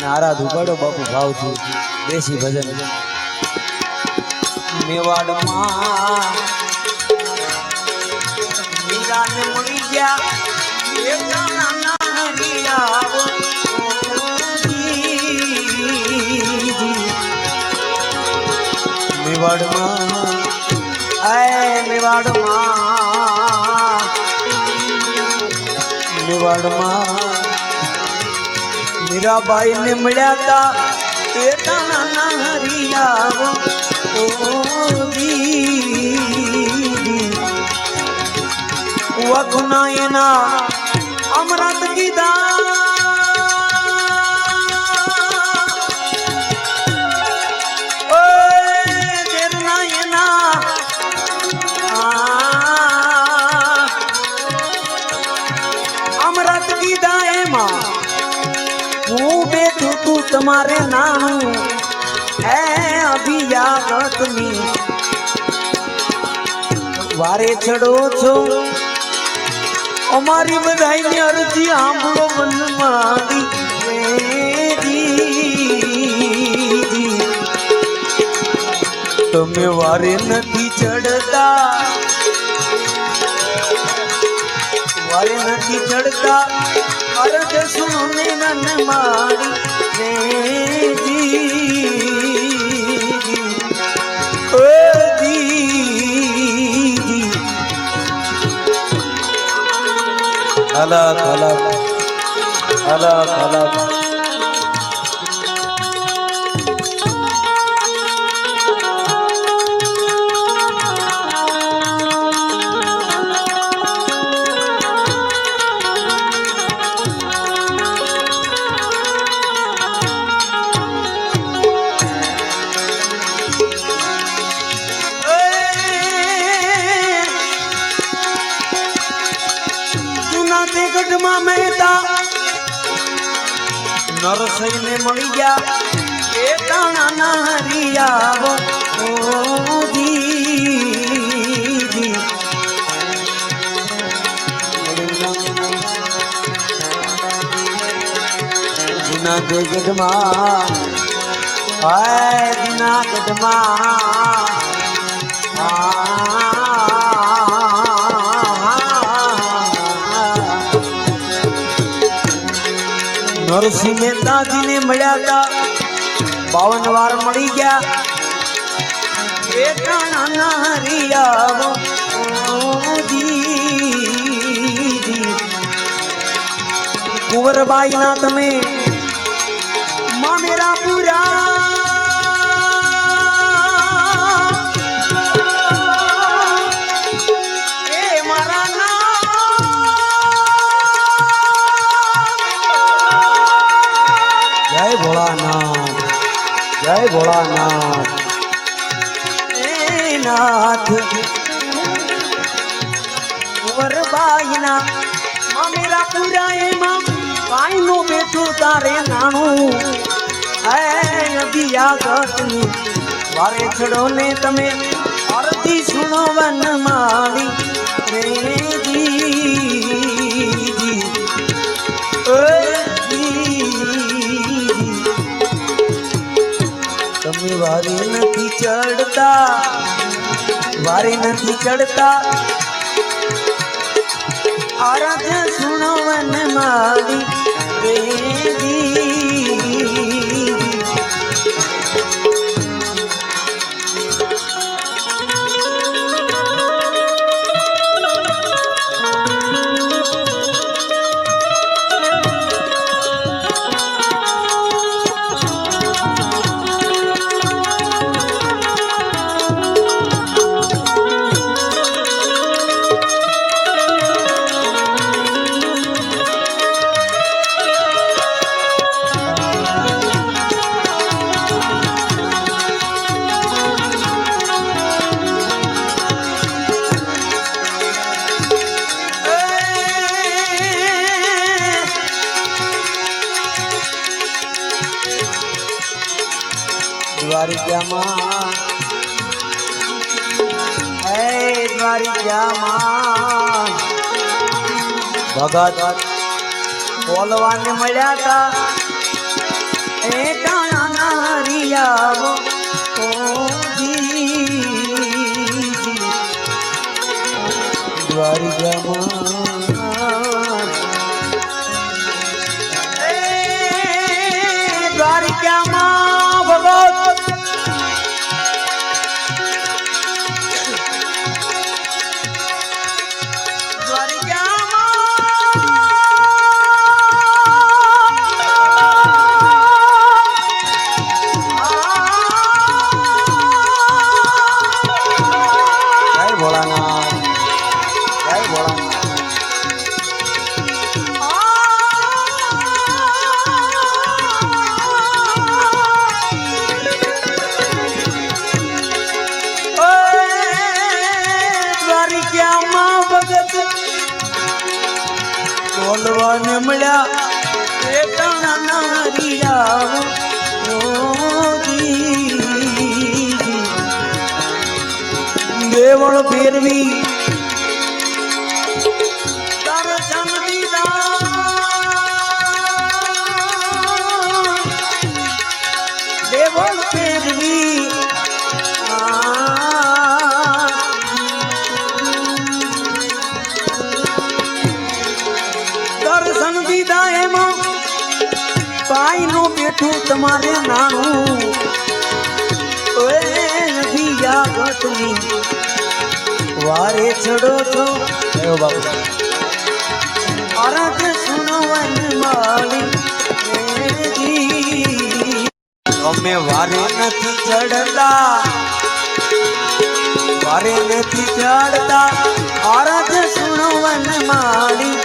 नारा दुबड़ो बापू भाव थी देसी भजन मेवाड़ मां मीरा ने मरी गया ये गाना ना रिया वो मेवाड़ मां आए मेवाड़ मां मीराबाई ने मिला था ना हरिया वखुनायना अमृत की दान अमृत की दाए मां हूँ बैठू तू तुम्हारे नाम है अभी याद में वारे चढ़ो छो अमारी बधाई ने अर्जी आंबड़ो मन मारी तुम्हें वारे नदी चढ़ता अर्ज सुनो ने मन मारी अलग अलग अलग अलग नरसई ने मળી ગયા એ તાણા ના હરિયા ઓ જી जूनागढ़ मां हाय जूनागढ़ मां नरसिंह मेहता जी ने मिला था 52 वार मળી गया ना हरिया कुंवरबाई ना तमे मां मेरा पूरा जय भोलानाथ नाथ कुंवरबाई ना मां मेरा पूरा है मां काई नो बैठो तारे नानू है अभी यागत नी वारे छड़ो ने तमे आरती सुनो वन माली रे जी तमे वारे नहीं चढ़ता आराध्य सुनो वन माली देवी द्वारिका मां द्वारिका मां भगत बोलवा ने મળ્યા હતા દ્વારિકામાં ભગત બોલવાને મળ્યા પેટાણા હરિયા દેવળ ફેરવી દર્શન દીધા દેવળ ફેરવી પાઈ નું બેઠું તમારે નાનું વારે ચડો છો અરજ સુનવન માલી અમે વારે નથી ચડતા અરજ સુનવન માલી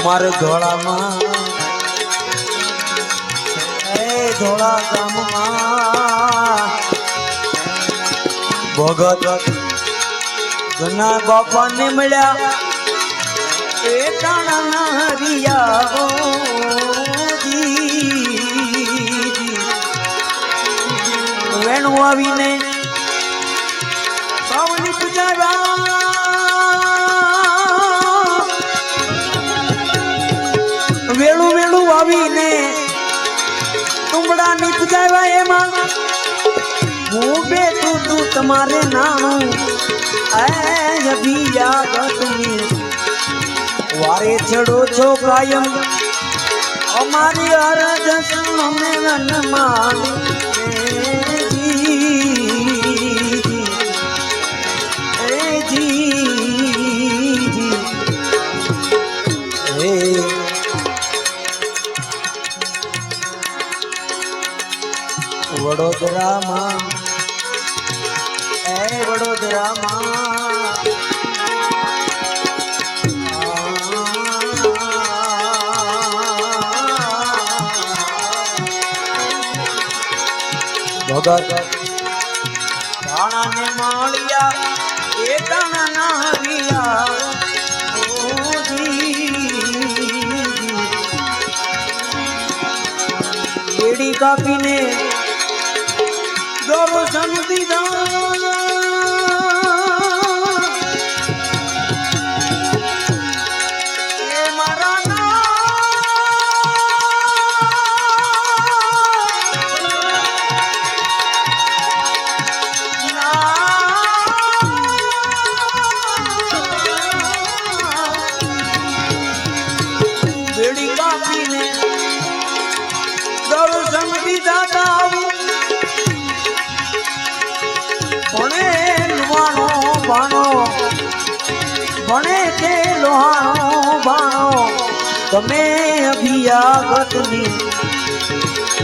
અમારે ધોળામાં ધોળા ગામમાં ભગત ઘણા બાપા ને મળ્યા પેટાણા હરિયા વેણું આવીને બાવલી પૂજા વેળું વેળું આવીને તુંબડા નીપજાવ્યા એમાં હું બેઠું તું તમારે નાનું વારે ચડો છો કાયમ અમારી અરજ સુને વન વડોદરામાં ભગત દાણા ને માળિયા એ દાણા ના હરિયા એડી કાપીને દર્શન દીધા એ મારા બેડી કાપીને દર્શન દીધા ભણે છે લોહાણો બાણો તમે અભિયાગતની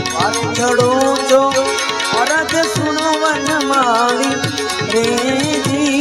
પાછળો છો અરજ સુનવન મારી રેજી